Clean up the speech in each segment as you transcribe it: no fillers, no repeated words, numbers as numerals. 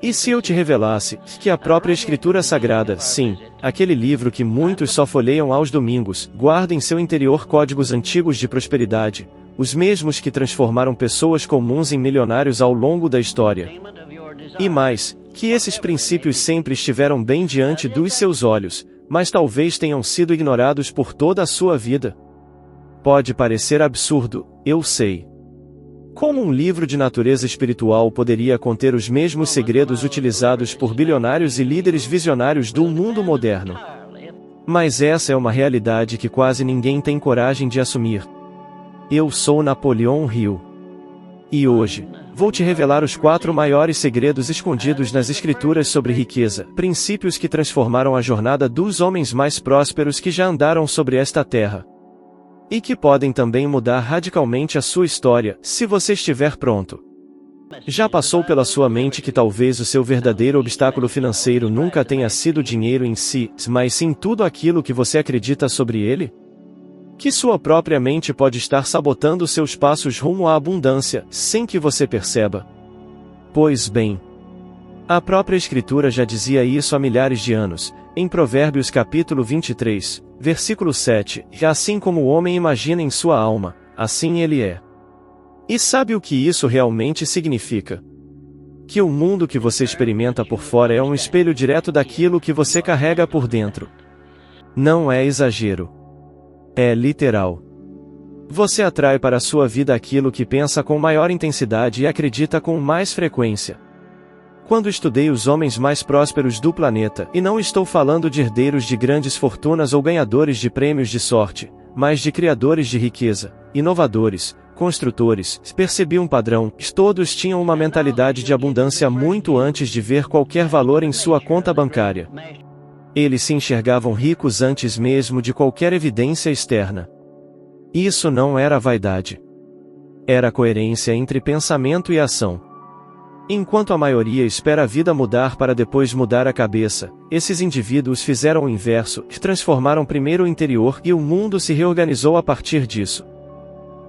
E se eu te revelasse que a própria Escritura Sagrada, sim, aquele livro que muitos só folheiam aos domingos, guarda em seu interior códigos antigos de prosperidade, os mesmos que transformaram pessoas comuns em milionários ao longo da história. E mais, que esses princípios sempre estiveram bem diante dos seus olhos, mas talvez tenham sido ignorados por toda a sua vida? Pode parecer absurdo, eu sei. Como um livro de natureza espiritual poderia conter os mesmos segredos utilizados por bilionários e líderes visionários do mundo moderno? Mas essa é uma realidade que quase ninguém tem coragem de assumir. Eu sou Napoleão Hill. E hoje, vou te revelar os 4 maiores segredos escondidos nas Escrituras sobre riqueza, princípios que transformaram a jornada dos homens mais prósperos que já andaram sobre esta terra. E que podem também mudar radicalmente a sua história, se você estiver pronto. Já passou pela sua mente que talvez o seu verdadeiro obstáculo financeiro nunca tenha sido o dinheiro em si, mas sim tudo aquilo que você acredita sobre ele? Que sua própria mente pode estar sabotando seus passos rumo à abundância, sem que você perceba? Pois bem, a própria Escritura já dizia isso há milhares de anos, em Provérbios capítulo 23, versículo 7, e assim como o homem imagina em sua alma, assim ele é. E sabe o que isso realmente significa? Que o mundo que você experimenta por fora é um espelho direto daquilo que você carrega por dentro. Não é exagero. É literal. Você atrai para a sua vida aquilo que pensa com maior intensidade e acredita com mais frequência. Quando estudei os homens mais prósperos do planeta, e não estou falando de herdeiros de grandes fortunas ou ganhadores de prêmios de sorte, mas de criadores de riqueza, inovadores, construtores, percebi um padrão: todos tinham uma mentalidade de abundância muito antes de ver qualquer valor em sua conta bancária. Eles se enxergavam ricos antes mesmo de qualquer evidência externa. Isso não era vaidade. Era coerência entre pensamento e ação. Enquanto a maioria espera a vida mudar para depois mudar a cabeça, esses indivíduos fizeram o inverso, transformaram primeiro o interior e o mundo se reorganizou a partir disso.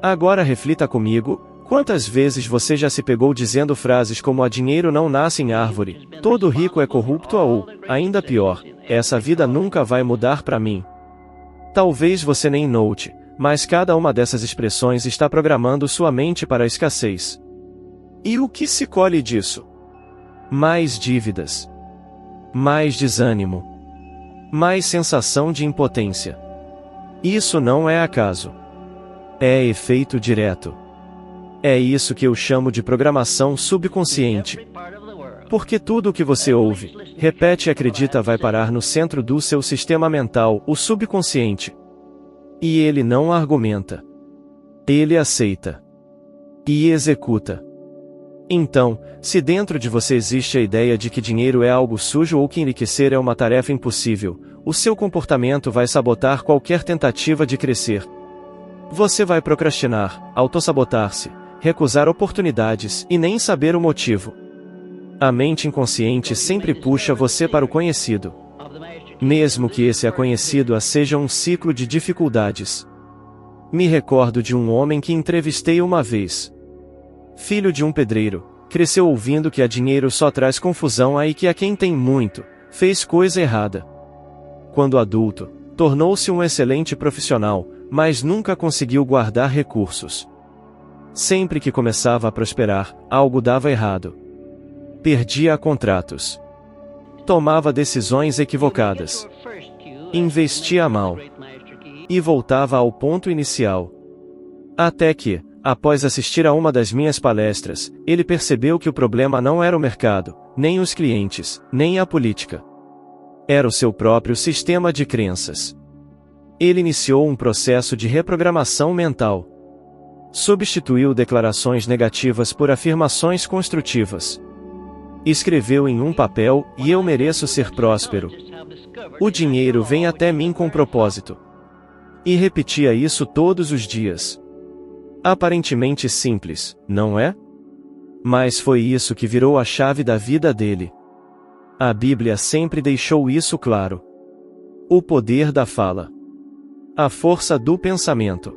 Agora reflita comigo: quantas vezes você já se pegou dizendo frases como "a dinheiro não nasce em árvore", "todo rico é corrupto" ou, ainda pior, "essa vida nunca vai mudar para mim"? Talvez você nem note, mas cada uma dessas expressões está programando sua mente para a escassez. E o que se colhe disso? Mais dívidas. Mais desânimo. Mais sensação de impotência. Isso não é acaso. É efeito direto. É isso que eu chamo de programação subconsciente. Porque tudo o que você ouve, repete e acredita vai parar no centro do seu sistema mental, o subconsciente. E ele não argumenta. Ele aceita. E executa. Então, se dentro de você existe a ideia de que dinheiro é algo sujo ou que enriquecer é uma tarefa impossível, o seu comportamento vai sabotar qualquer tentativa de crescer. Você vai procrastinar, autossabotar-se, recusar oportunidades e nem saber o motivo. A mente inconsciente sempre puxa você para o conhecido. Mesmo que esse conhecido seja um ciclo de dificuldades. Me recordo de um homem que entrevistei uma vez. Filho de um pedreiro, cresceu ouvindo que a dinheiro só traz confusão e que a quem tem muito, fez coisa errada. Quando adulto, tornou-se um excelente profissional, mas nunca conseguiu guardar recursos. Sempre que começava a prosperar, algo dava errado. Perdia contratos. Tomava decisões equivocadas. Investia mal. E voltava ao ponto inicial. Até que, após assistir a uma das minhas palestras, ele percebeu que o problema não era o mercado, nem os clientes, nem a política. Era o seu próprio sistema de crenças. Ele iniciou um processo de reprogramação mental. Substituiu declarações negativas por afirmações construtivas. Escreveu em um papel: "E eu mereço ser próspero. O dinheiro vem até mim com propósito." E repetia isso todos os dias. Aparentemente simples, não é? Mas foi isso que virou a chave da vida dele. A Bíblia sempre deixou isso claro. O poder da fala. A força do pensamento.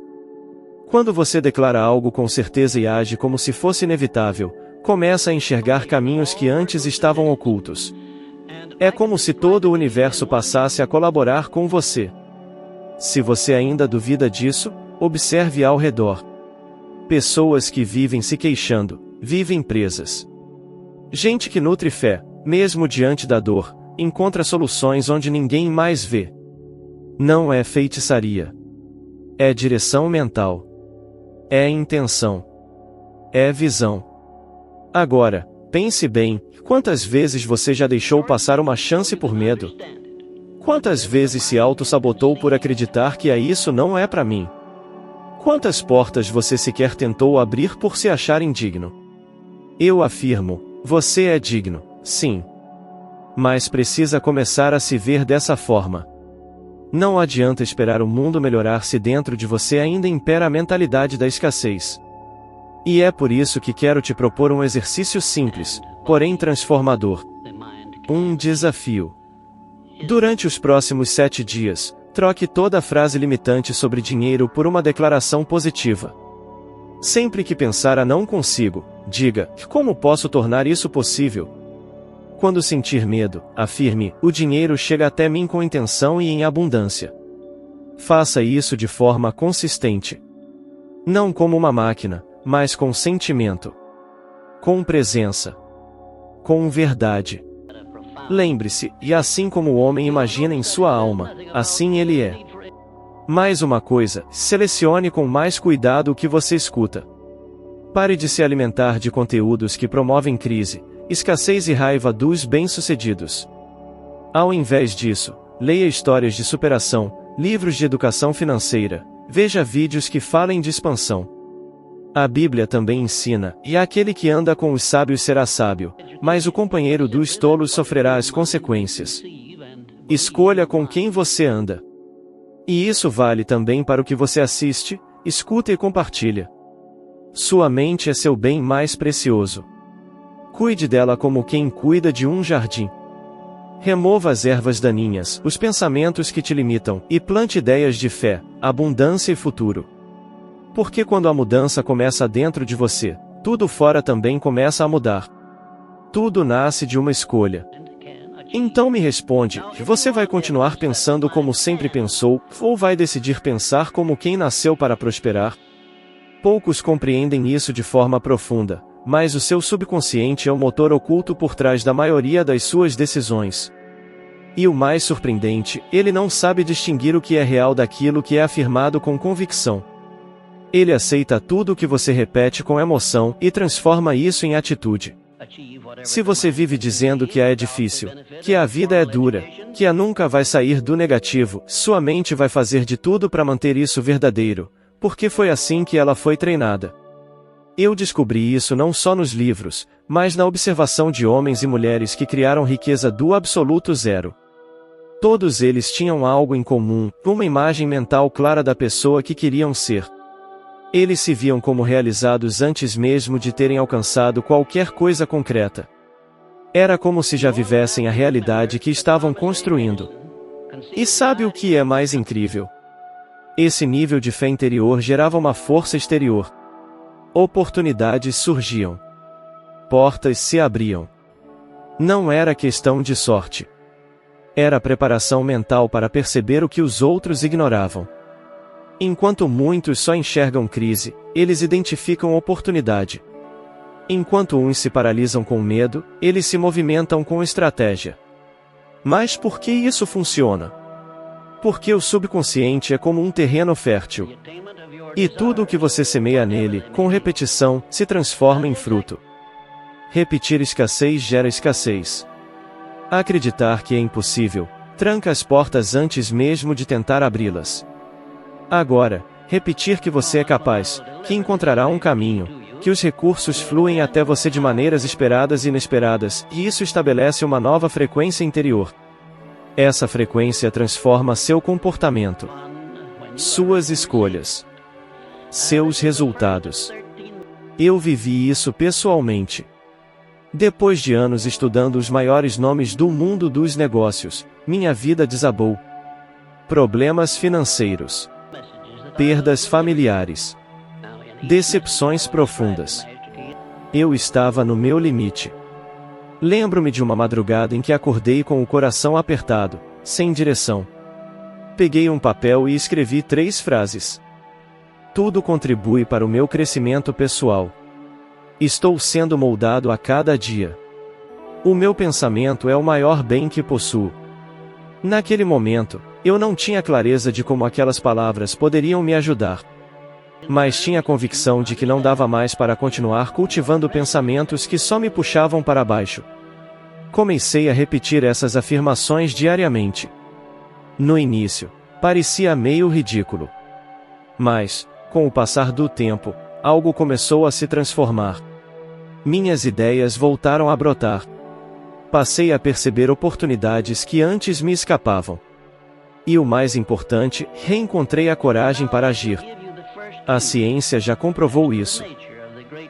Quando você declara algo com certeza e age como se fosse inevitável, Começa a enxergar caminhos que antes estavam ocultos. É como se todo o universo passasse a colaborar com você. Se você ainda duvida disso, observe ao redor. Pessoas que vivem se queixando, vivem presas. Gente que nutre fé, mesmo diante da dor, encontra soluções onde ninguém mais vê. Não é feitiçaria. É direção mental. É intenção. É visão. Agora, pense bem, quantas vezes você já deixou passar uma chance por medo? Quantas vezes se auto-sabotou por acreditar que isso não é pra mim? Quantas portas você sequer tentou abrir por se achar indigno? Eu afirmo, você é digno, sim. Mas precisa começar a se ver dessa forma. Não adianta esperar o mundo melhorar se dentro de você ainda impera a mentalidade da escassez. E é por isso que quero te propor um exercício simples, porém transformador. Um desafio. Durante os próximos 7 dias, troque toda a frase limitante sobre dinheiro por uma declaração positiva. Sempre que pensar não consigo, diga, como posso tornar isso possível? Quando sentir medo, afirme, o dinheiro chega até mim com intenção e em abundância. Faça isso de forma consistente. Não como uma máquina, mas com sentimento. Com presença. Com verdade. Lembre-se, e assim como o homem imagina em sua alma, assim ele é. Mais uma coisa, selecione com mais cuidado o que você escuta. Pare de se alimentar de conteúdos que promovem crise, escassez e raiva dos bem-sucedidos. Ao invés disso, leia histórias de superação, livros de educação financeira, veja vídeos que falem de expansão. A Bíblia também ensina, e aquele que anda com os sábios será sábio, mas o companheiro dos tolos sofrerá as consequências. Escolha com quem você anda. E isso vale também para o que você assiste, escuta e compartilha. Sua mente é seu bem mais precioso. Cuide dela como quem cuida de um jardim. Remova as ervas daninhas, os pensamentos que te limitam, e plante ideias de fé, abundância e futuro. Porque quando a mudança começa dentro de você, tudo fora também começa a mudar. Tudo nasce de uma escolha. Então me responde, você vai continuar pensando como sempre pensou, ou vai decidir pensar como quem nasceu para prosperar? Poucos compreendem isso de forma profunda, mas o seu subconsciente é o motor oculto por trás da maioria das suas decisões. E o mais surpreendente, ele não sabe distinguir o que é real daquilo que é afirmado com convicção. Ele aceita tudo o que você repete com emoção e transforma isso em atitude. Se você vive dizendo que é difícil, que a vida é dura, que nunca vai sair do negativo, sua mente vai fazer de tudo para manter isso verdadeiro, porque foi assim que ela foi treinada. Eu descobri isso não só nos livros, mas na observação de homens e mulheres que criaram riqueza do absoluto zero. Todos eles tinham algo em comum, uma imagem mental clara da pessoa que queriam ser. Eles se viam como realizados antes mesmo de terem alcançado qualquer coisa concreta. Era como se já vivessem a realidade que estavam construindo. E sabe o que é mais incrível? Esse nível de fé interior gerava uma força exterior. Oportunidades surgiam. Portas se abriam. Não era questão de sorte. Era preparação mental para perceber o que os outros ignoravam. Enquanto muitos só enxergam crise, eles identificam oportunidade. Enquanto uns se paralisam com medo, eles se movimentam com estratégia. Mas por que isso funciona? Porque o subconsciente é como um terreno fértil. E tudo o que você semeia nele, com repetição, se transforma em fruto. Repetir escassez gera escassez. Acreditar que é impossível, tranca as portas antes mesmo de tentar abri-las. Agora, repetir que você é capaz, que encontrará um caminho, que os recursos fluem até você de maneiras esperadas e inesperadas, e isso estabelece uma nova frequência interior. Essa frequência transforma seu comportamento, suas escolhas, seus resultados. Eu vivi isso pessoalmente. Depois de anos estudando os maiores nomes do mundo dos negócios, minha vida desabou. Problemas financeiros. Perdas familiares. Decepções profundas. Eu estava no meu limite. Lembro-me de uma madrugada em que acordei com o coração apertado, sem direção. Peguei um papel e escrevi 3 frases. Tudo contribui para o meu crescimento pessoal. Estou sendo moldado a cada dia. O meu pensamento é o maior bem que possuo. Naquele momento, eu não tinha clareza de como aquelas palavras poderiam me ajudar. Mas tinha a convicção de que não dava mais para continuar cultivando pensamentos que só me puxavam para baixo. Comecei a repetir essas afirmações diariamente. No início, parecia meio ridículo. Mas, com o passar do tempo, algo começou a se transformar. Minhas ideias voltaram a brotar. Passei a perceber oportunidades que antes me escapavam. E o mais importante, reencontrei a coragem para agir. A ciência já comprovou isso.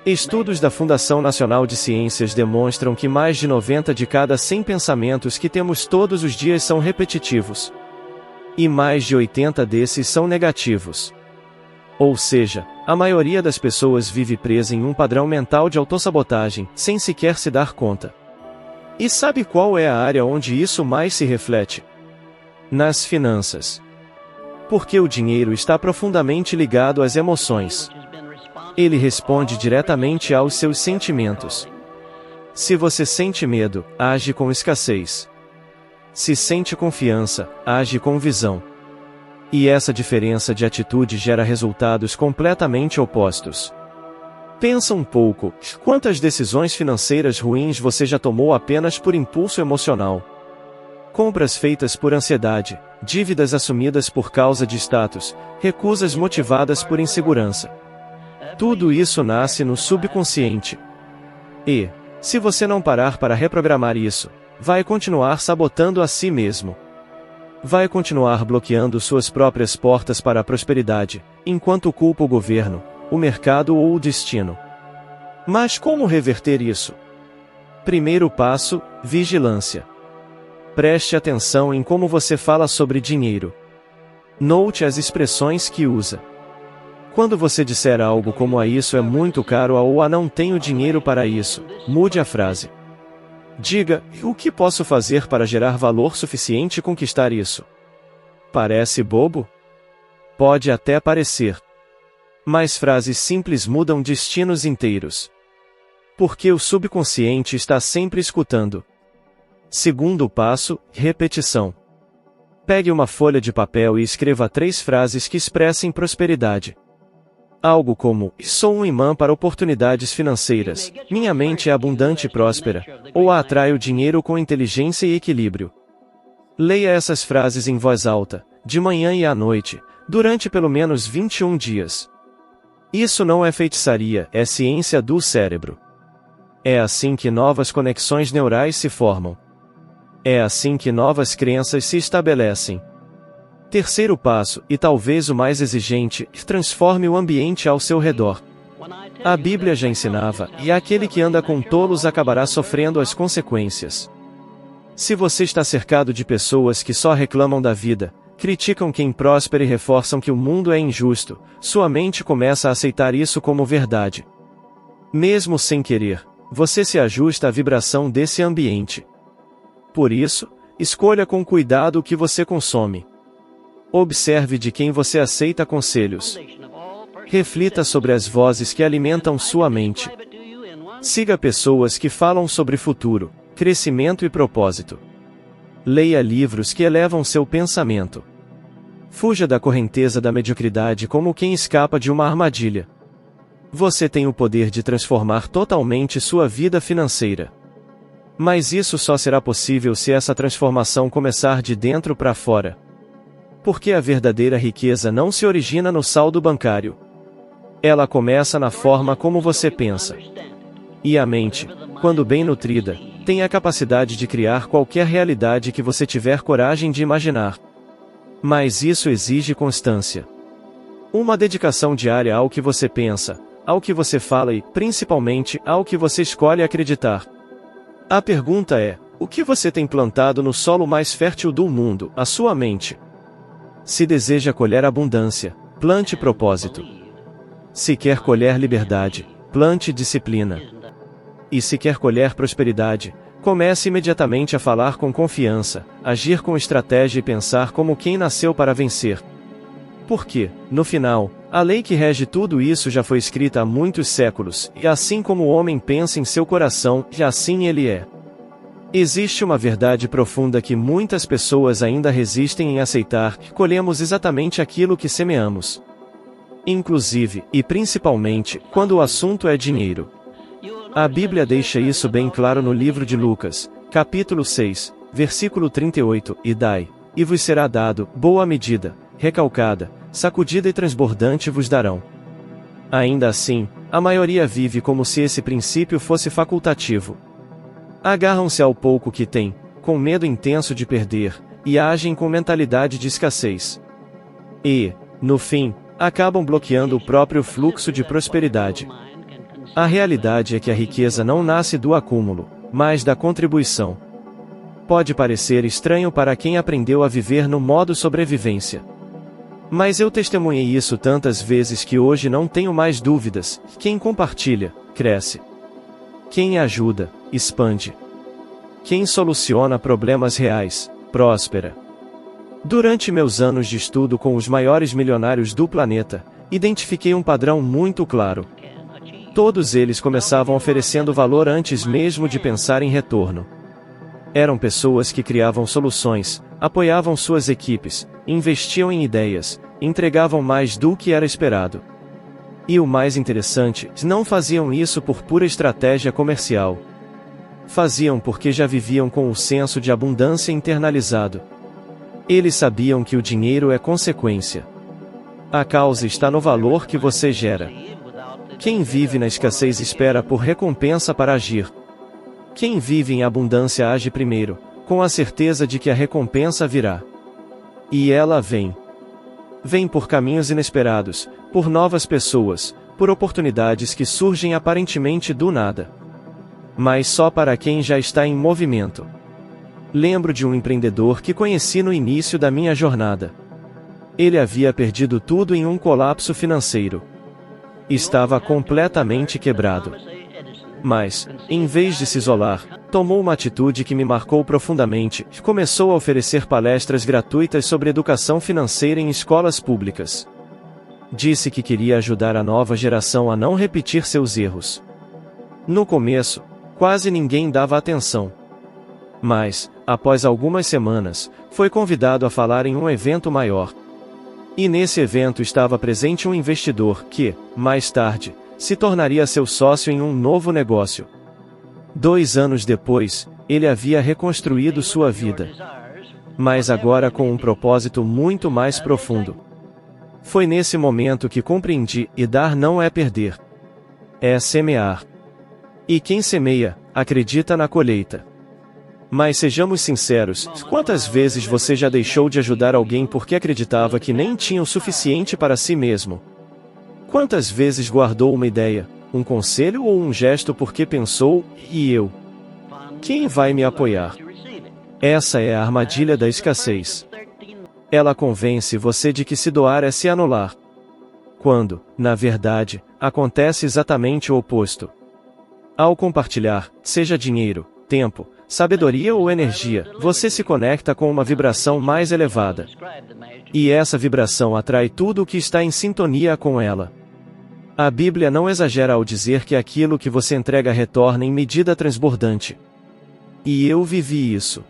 Estudos da Fundação Nacional de Ciências demonstram que mais de 90 de cada 100 pensamentos que temos todos os dias são repetitivos. E mais de 80 desses são negativos. Ou seja, a maioria das pessoas vive presa em um padrão mental de autossabotagem, sem sequer se dar conta. E sabe qual é a área onde isso mais se reflete? Nas finanças. Porque o dinheiro está profundamente ligado às emoções. Ele responde diretamente aos seus sentimentos. Se você sente medo, age com escassez. Se sente confiança, age com visão. E essa diferença de atitude gera resultados completamente opostos. Pensa um pouco, quantas decisões financeiras ruins você já tomou apenas por impulso emocional? Compras feitas por ansiedade, dívidas assumidas por causa de status, recusas motivadas por insegurança. Tudo isso nasce no subconsciente. E, se você não parar para reprogramar isso, vai continuar sabotando a si mesmo. Vai continuar bloqueando suas próprias portas para a prosperidade, enquanto culpa o governo, o mercado ou o destino. Mas como reverter isso? Primeiro passo: vigilância. Preste atenção em como você fala sobre dinheiro. Note as expressões que usa. Quando você disser algo como isso é muito caro ou não tenho dinheiro para isso, mude a frase. Diga, o que posso fazer para gerar valor suficiente e conquistar isso? Parece bobo? Pode até parecer. Mas frases simples mudam destinos inteiros. Porque o subconsciente está sempre escutando. Segundo passo, repetição. Pegue uma folha de papel e escreva 3 frases que expressem prosperidade. Algo como, sou um imã para oportunidades financeiras, minha mente é abundante e próspera, ou atraio dinheiro com inteligência e equilíbrio. Leia essas frases em voz alta, de manhã e à noite, durante pelo menos 21 dias. Isso não é feitiçaria, é ciência do cérebro. É assim que novas conexões neurais se formam. É assim que novas crenças se estabelecem. Terceiro passo, e talvez o mais exigente, transforme o ambiente ao seu redor. A Bíblia já ensinava, e aquele que anda com tolos acabará sofrendo as consequências. Se você está cercado de pessoas que só reclamam da vida, criticam quem prospera e reforçam que o mundo é injusto, sua mente começa a aceitar isso como verdade. Mesmo sem querer, você se ajusta à vibração desse ambiente. Por isso, escolha com cuidado o que você consome. Observe de quem você aceita conselhos. Reflita sobre as vozes que alimentam sua mente. Siga pessoas que falam sobre futuro, crescimento e propósito. Leia livros que elevam seu pensamento. Fuja da correnteza da mediocridade como quem escapa de uma armadilha. Você tem o poder de transformar totalmente sua vida financeira. Mas isso só será possível se essa transformação começar de dentro para fora. Porque a verdadeira riqueza não se origina no saldo bancário. Ela começa na forma como você pensa. E a mente, quando bem nutrida, tem a capacidade de criar qualquer realidade que você tiver coragem de imaginar. Mas isso exige constância. Uma dedicação diária ao que você pensa, ao que você fala e, principalmente, ao que você escolhe acreditar. A pergunta é, o que você tem plantado no solo mais fértil do mundo, a sua mente? Se deseja colher abundância, plante propósito. Se quer colher liberdade, plante disciplina. E se quer colher prosperidade, comece imediatamente a falar com confiança, agir com estratégia e pensar como quem nasceu para vencer. Porque, no final, a lei que rege tudo isso já foi escrita há muitos séculos, e assim como o homem pensa em seu coração, assim ele é. Existe uma verdade profunda que muitas pessoas ainda resistem em aceitar: colhemos exatamente aquilo que semeamos. Inclusive, e principalmente, quando o assunto é dinheiro. A Bíblia deixa isso bem claro no livro de Lucas, capítulo 6, versículo 38, e dai, e vos será dado, boa medida, recalcada, sacudida e transbordante vos darão. Ainda assim, a maioria vive como se esse princípio fosse facultativo. Agarram-se ao pouco que têm, com medo intenso de perder, e agem com mentalidade de escassez. E, no fim, acabam bloqueando o próprio fluxo de prosperidade. A realidade é que a riqueza não nasce do acúmulo, mas da contribuição. Pode parecer estranho para quem aprendeu a viver no modo sobrevivência. Mas eu testemunhei isso tantas vezes que hoje não tenho mais dúvidas: quem compartilha, cresce. Quem ajuda, expande. Quem soluciona problemas reais, próspera. Durante meus anos de estudo com os maiores milionários do planeta, identifiquei um padrão muito claro. Todos eles começavam oferecendo valor antes mesmo de pensar em retorno. Eram pessoas que criavam soluções, apoiavam suas equipes, investiam em ideias, entregavam mais do que era esperado. E o mais interessante, não faziam isso por pura estratégia comercial. Faziam porque já viviam com o senso de abundância internalizado. Eles sabiam que o dinheiro é consequência. A causa está no valor que você gera. Quem vive na escassez espera por recompensa para agir. Quem vive em abundância age primeiro, com a certeza de que a recompensa virá. E ela vem. Vem por caminhos inesperados, por novas pessoas, por oportunidades que surgem aparentemente do nada. Mas só para quem já está em movimento. Lembro de um empreendedor que conheci no início da minha jornada. Ele havia perdido tudo em um colapso financeiro. Estava completamente quebrado. Mas, em vez de se isolar, tomou uma atitude que me marcou profundamente: começou a oferecer palestras gratuitas sobre educação financeira em escolas públicas. Disse que queria ajudar a nova geração a não repetir seus erros. No começo, quase ninguém dava atenção. Mas, após algumas semanas, foi convidado a falar em um evento maior. E nesse evento estava presente um investidor que, mais tarde, se tornaria seu sócio em um novo negócio. 2 anos depois, ele havia reconstruído sua vida. Mas agora com um propósito muito mais profundo. Foi nesse momento que compreendi: e dar não é perder. É semear. E quem semeia, acredita na colheita. Mas sejamos sinceros, quantas vezes você já deixou de ajudar alguém porque acreditava que nem tinha o suficiente para si mesmo? Quantas vezes guardou uma ideia, um conselho ou um gesto porque pensou: e eu? Quem vai me apoiar? Essa é a armadilha da escassez. Ela convence você de que se doar é se anular. Quando, na verdade, acontece exatamente o oposto. Ao compartilhar, seja dinheiro, tempo, sabedoria ou energia, você se conecta com uma vibração mais elevada. E essa vibração atrai tudo o que está em sintonia com ela. A Bíblia não exagera ao dizer que aquilo que você entrega retorna em medida transbordante. E eu vivi isso.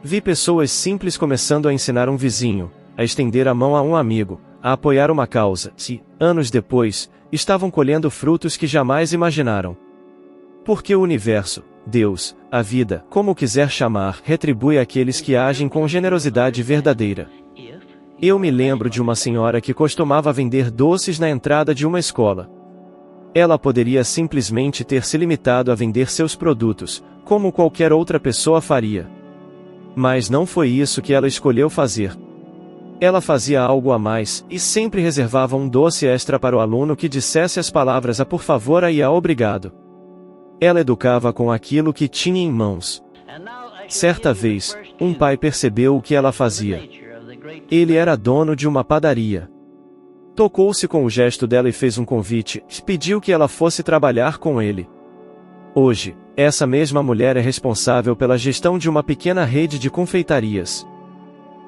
Vi pessoas simples começando a ensinar um vizinho, a estender a mão a um amigo, a apoiar uma causa, e, anos depois, estavam colhendo frutos que jamais imaginaram. Porque o universo, Deus, a vida, como quiser chamar, retribui aqueles que agem com generosidade verdadeira. Eu me lembro de uma senhora que costumava vender doces na entrada de uma escola. Ela poderia simplesmente ter se limitado a vender seus produtos, como qualquer outra pessoa faria. Mas não foi isso que ela escolheu fazer. Ela fazia algo a mais, e sempre reservava um doce extra para o aluno que dissesse as palavras a por favor e a obrigado. Ela educava com aquilo que tinha em mãos. Certa vez, um pai percebeu o que ela fazia. Ele era dono de uma padaria. Tocou-se com o gesto dela e fez um convite, pediu que ela fosse trabalhar com ele. Hoje, essa mesma mulher é responsável pela gestão de uma pequena rede de confeitarias.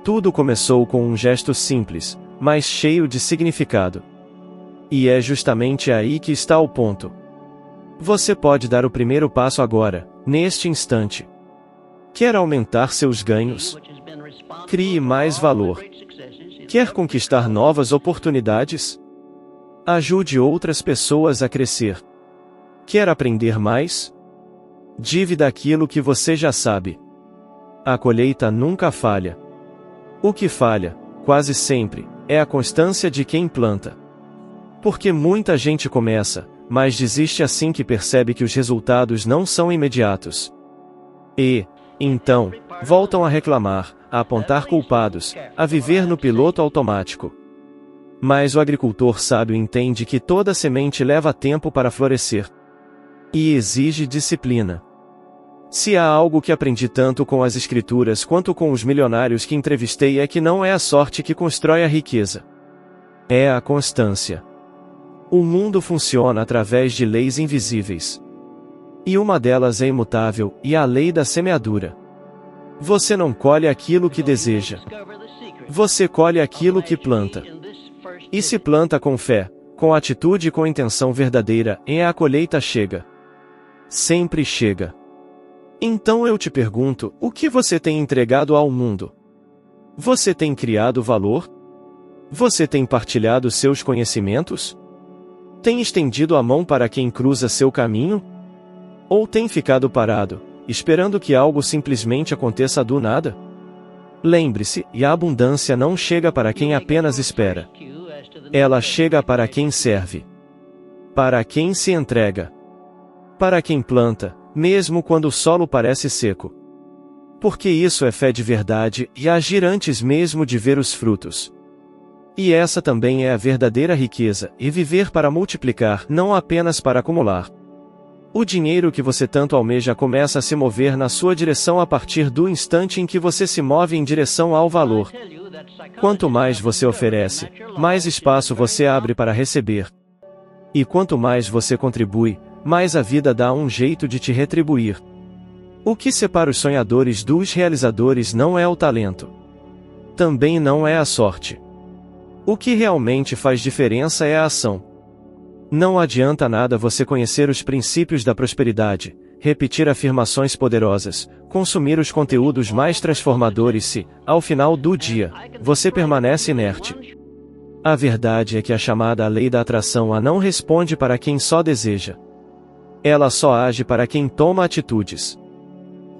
Tudo começou com um gesto simples, mas cheio de significado. E é justamente aí que está o ponto. Você pode dar o primeiro passo agora, neste instante. Quer aumentar seus ganhos? Crie mais valor. Quer conquistar novas oportunidades? Ajude outras pessoas a crescer. Quer aprender mais? Divida aquilo que você já sabe. A colheita nunca falha. O que falha, quase sempre, é a constância de quem planta. Porque muita gente começa, mas desiste assim que percebe que os resultados não são imediatos. E, então, voltam a reclamar, a apontar culpados, a viver no piloto automático. Mas o agricultor sábio entende que toda semente leva tempo para florescer. E exige disciplina. Se há algo que aprendi tanto com as escrituras quanto com os milionários que entrevistei é que não é a sorte que constrói a riqueza. É a constância. O mundo funciona através de leis invisíveis. E uma delas é imutável, e a lei da semeadura. Você não colhe aquilo que deseja. Você colhe aquilo que planta. E se planta com fé, com atitude e com intenção verdadeira, e a colheita chega. Sempre chega. Então eu te pergunto, o que você tem entregado ao mundo? Você tem criado valor? Você tem partilhado seus conhecimentos? Tem estendido a mão para quem cruza seu caminho? Ou tem ficado parado, esperando que algo simplesmente aconteça do nada? Lembre-se, e a abundância não chega para quem apenas espera. Ela chega para quem serve. Para quem se entrega. Para quem planta, mesmo quando o solo parece seco. Porque isso é fé de verdade e agir antes mesmo de ver os frutos. E essa também é a verdadeira riqueza, e viver para multiplicar, não apenas para acumular. O dinheiro que você tanto almeja começa a se mover na sua direção a partir do instante em que você se move em direção ao valor. Quanto mais você oferece, mais espaço você abre para receber. E quanto mais você contribui, mais a vida dá um jeito de te retribuir. O que separa os sonhadores dos realizadores não é o talento. Também não é a sorte. O que realmente faz diferença é a ação. Não adianta nada você conhecer os princípios da prosperidade, repetir afirmações poderosas, consumir os conteúdos mais transformadores se, ao final do dia, você permanece inerte. A verdade é que a chamada lei da atração não responde para quem só deseja. Ela só age para quem toma atitudes.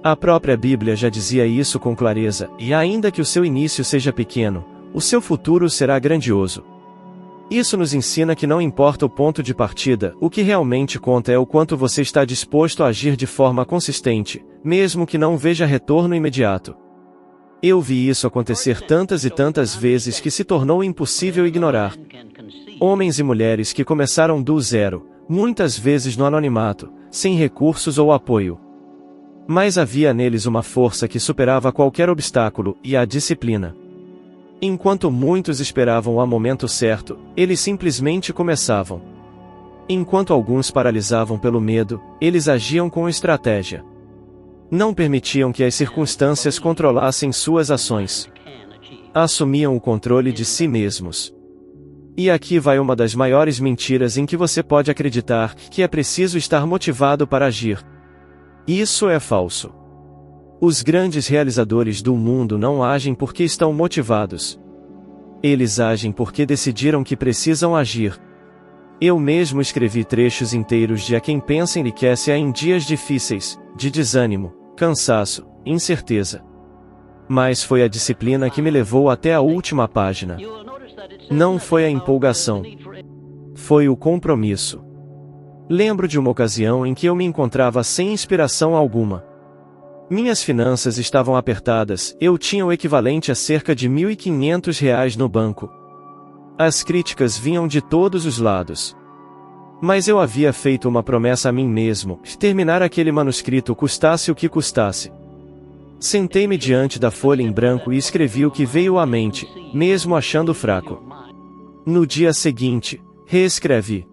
A própria Bíblia já dizia isso com clareza, e ainda que o seu início seja pequeno, o seu futuro será grandioso. Isso nos ensina que não importa o ponto de partida, o que realmente conta é o quanto você está disposto a agir de forma consistente, mesmo que não veja retorno imediato. Eu vi isso acontecer tantas e tantas vezes que se tornou impossível ignorar. Homens e mulheres que começaram do zero, muitas vezes no anonimato, sem recursos ou apoio. Mas havia neles uma força que superava qualquer obstáculo, e a disciplina. Enquanto muitos esperavam o momento certo, eles simplesmente começavam. Enquanto alguns paralisavam pelo medo, eles agiam com estratégia. Não permitiam que as circunstâncias controlassem suas ações. Assumiam o controle de si mesmos. E aqui vai uma das maiores mentiras em que você pode acreditar, que é preciso estar motivado para agir. Isso é falso. Os grandes realizadores do mundo não agem porque estão motivados. Eles agem porque decidiram que precisam agir. Eu mesmo escrevi trechos inteiros de A Quem Pensa Enriquece em dias difíceis, de desânimo, cansaço, incerteza. Mas foi a disciplina que me levou até a última página. Não foi a empolgação. Foi o compromisso. Lembro de uma ocasião em que eu me encontrava sem inspiração alguma. Minhas finanças estavam apertadas, eu tinha o equivalente a cerca de R$ 1.500 no banco. As críticas vinham de todos os lados. Mas eu havia feito uma promessa a mim mesmo, terminar aquele manuscrito custasse o que custasse. Sentei-me diante da folha em branco e escrevi o que veio à mente, mesmo achando fraco. No dia seguinte, reescrevi.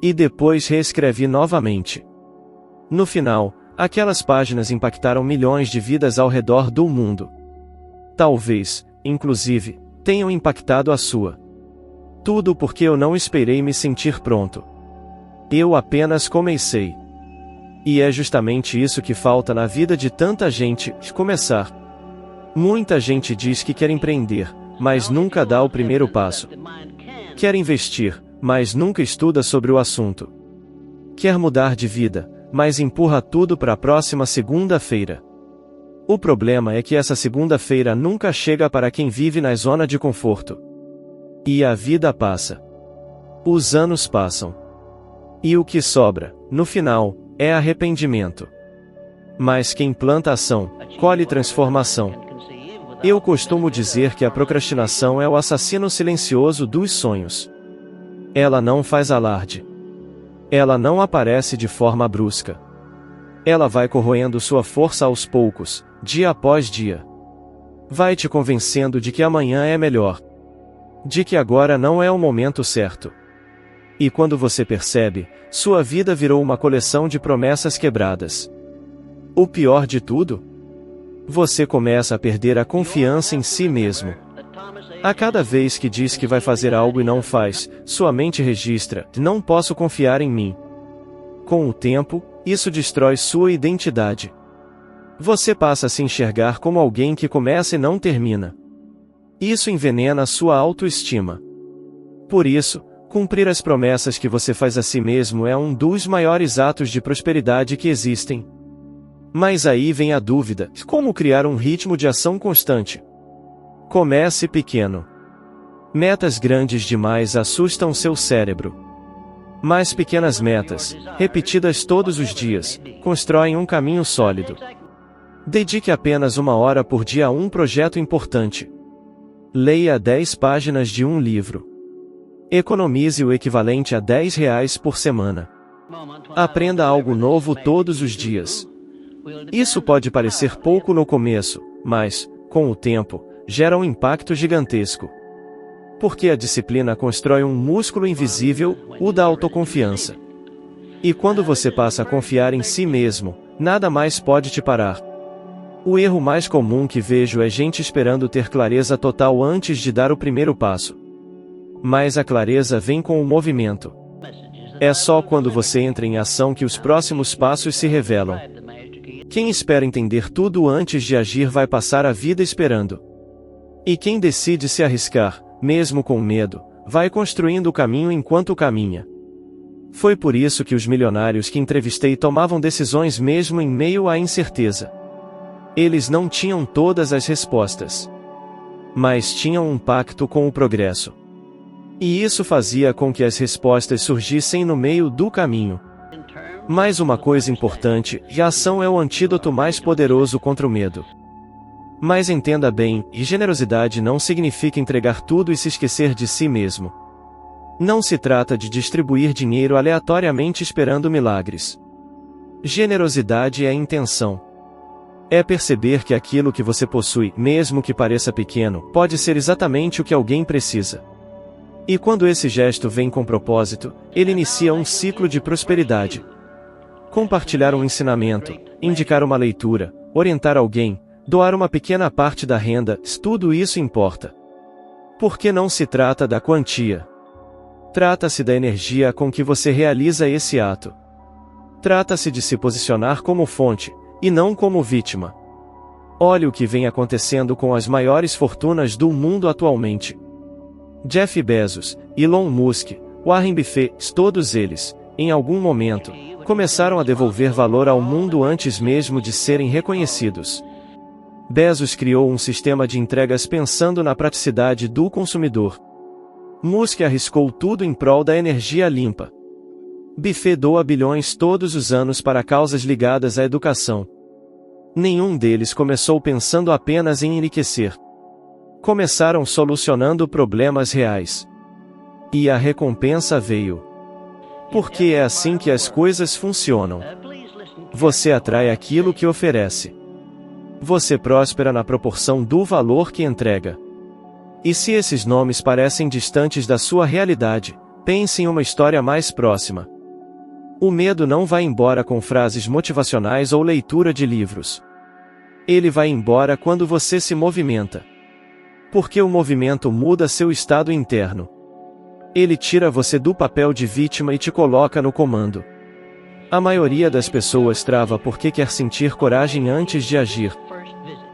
E depois reescrevi novamente. No final, aquelas páginas impactaram milhões de vidas ao redor do mundo. Talvez, inclusive, tenham impactado a sua. Tudo porque eu não esperei me sentir pronto. Eu apenas comecei. E é justamente isso que falta na vida de tanta gente: começar. Muita gente diz que quer empreender, mas nunca dá o primeiro passo. Quer investir, mas nunca estuda sobre o assunto. Quer mudar de vida, mas empurra tudo para a próxima segunda-feira. O problema é que essa segunda-feira nunca chega para quem vive na zona de conforto. E a vida passa. Os anos passam. E o que sobra, no final, é arrependimento. Mas quem planta ação, colhe transformação. Eu costumo dizer que a procrastinação é o assassino silencioso dos sonhos. Ela não faz alarde. Ela não aparece de forma brusca. Ela vai corroendo sua força aos poucos, dia após dia. Vai te convencendo de que amanhã é melhor. De que agora não é o momento certo. E quando você percebe, sua vida virou uma coleção de promessas quebradas. O pior de tudo? Você começa a perder a confiança em si mesmo. A cada vez que diz que vai fazer algo e não faz, sua mente registra: não posso confiar em mim. Com o tempo, isso destrói sua identidade. Você passa a se enxergar como alguém que começa e não termina. Isso envenena sua autoestima. Por isso, cumprir as promessas que você faz a si mesmo é um dos maiores atos de prosperidade que existem. Mas aí vem a dúvida: como criar um ritmo de ação constante? Comece pequeno. Metas grandes demais assustam seu cérebro. Mas pequenas metas, repetidas todos os dias, constroem um caminho sólido. Dedique apenas 1 hora por dia a um projeto importante. Leia 10 páginas de um livro. Economize o equivalente a R$ 10 por semana. Aprenda algo novo todos os dias. Isso pode parecer pouco no começo, mas, com o tempo, gera um impacto gigantesco. Porque a disciplina constrói um músculo invisível, o da autoconfiança. E quando você passa a confiar em si mesmo, nada mais pode te parar. O erro mais comum que vejo é gente esperando ter clareza total antes de dar o primeiro passo. Mas a clareza vem com o movimento. É só quando você entra em ação que os próximos passos se revelam. Quem espera entender tudo antes de agir vai passar a vida esperando. E quem decide se arriscar, mesmo com medo, vai construindo o caminho enquanto caminha. Foi por isso que os milionários que entrevistei tomavam decisões mesmo em meio à incerteza. Eles não tinham todas as respostas. Mas tinham um pacto com o progresso. E isso fazia com que as respostas surgissem no meio do caminho. Mais uma coisa importante: a ação é o antídoto mais poderoso contra o medo. Mas entenda bem, generosidade não significa entregar tudo e se esquecer de si mesmo. Não se trata de distribuir dinheiro aleatoriamente esperando milagres. Generosidade é intenção. É perceber que aquilo que você possui, mesmo que pareça pequeno, pode ser exatamente o que alguém precisa. E quando esse gesto vem com propósito, ele inicia um ciclo de prosperidade. Compartilhar um ensinamento, indicar uma leitura, orientar alguém, doar uma pequena parte da renda, tudo isso importa. Porque não se trata da quantia. Trata-se da energia com que você realiza esse ato. Trata-se de se posicionar como fonte, e não como vítima. Olhe o que vem acontecendo com as maiores fortunas do mundo atualmente. Jeff Bezos, Elon Musk, Warren Buffett, todos eles, em algum momento, começaram a devolver valor ao mundo antes mesmo de serem reconhecidos. Bezos criou um sistema de entregas pensando na praticidade do consumidor. Musk arriscou tudo em prol da energia limpa. Buffett doa bilhões todos os anos para causas ligadas à educação. Nenhum deles começou pensando apenas em enriquecer. Começaram solucionando problemas reais. E a recompensa veio. Porque é assim que as coisas funcionam. Você atrai aquilo que oferece. Você próspera na proporção do valor que entrega. E se esses nomes parecem distantes da sua realidade, pense em uma história mais próxima. O medo não vai embora com frases motivacionais ou leitura de livros. Ele vai embora quando você se movimenta. Porque o movimento muda seu estado interno. Ele tira você do papel de vítima e te coloca no comando. A maioria das pessoas trava porque quer sentir coragem antes de agir.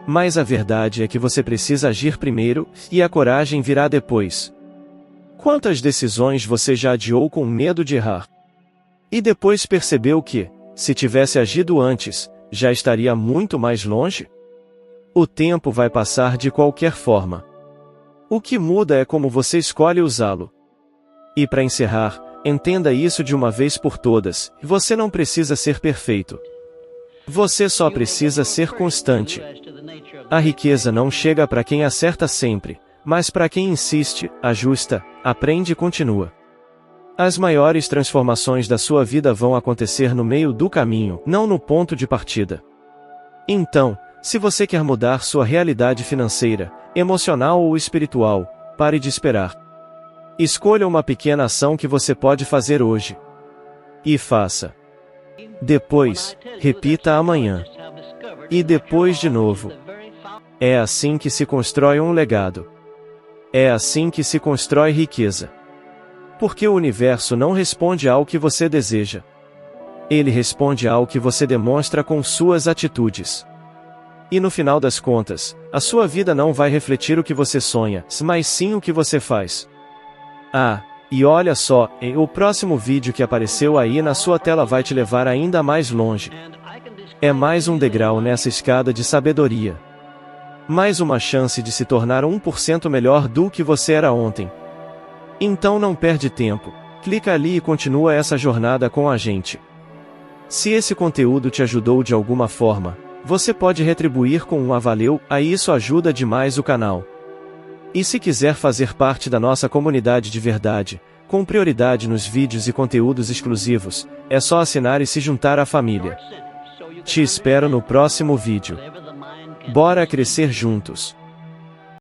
Mas a verdade é que você precisa agir primeiro, e a coragem virá depois. Quantas decisões você já adiou com medo de errar? E depois percebeu que, se tivesse agido antes, já estaria muito mais longe? O tempo vai passar de qualquer forma. O que muda é como você escolhe usá-lo. E para encerrar, entenda isso de uma vez por todas, você não precisa ser perfeito. Você só precisa ser constante. A riqueza não chega para quem acerta sempre, mas para quem insiste, ajusta, aprende e continua. As maiores transformações da sua vida vão acontecer no meio do caminho, não no ponto de partida. Então, se você quer mudar sua realidade financeira, emocional ou espiritual, pare de esperar. Escolha uma pequena ação que você pode fazer hoje. E faça. Depois, repita amanhã. E depois de novo. É assim que se constrói um legado. É assim que se constrói riqueza. Porque o universo não responde ao que você deseja. Ele responde ao que você demonstra com suas atitudes. E no final das contas, a sua vida não vai refletir o que você sonha, mas sim o que você faz. Ah, e olha só, o próximo vídeo que apareceu aí na sua tela vai te levar ainda mais longe. É mais um degrau nessa escada de sabedoria. Mais uma chance de se tornar 1% melhor do que você era ontem. Então não perde tempo, clica ali e continua essa jornada com a gente. Se esse conteúdo te ajudou de alguma forma, você pode retribuir com um valeu, aí isso ajuda demais o canal. E se quiser fazer parte da nossa comunidade de verdade, com prioridade nos vídeos e conteúdos exclusivos, é só assinar e se juntar à família. Te espero no próximo vídeo. Bora crescer juntos!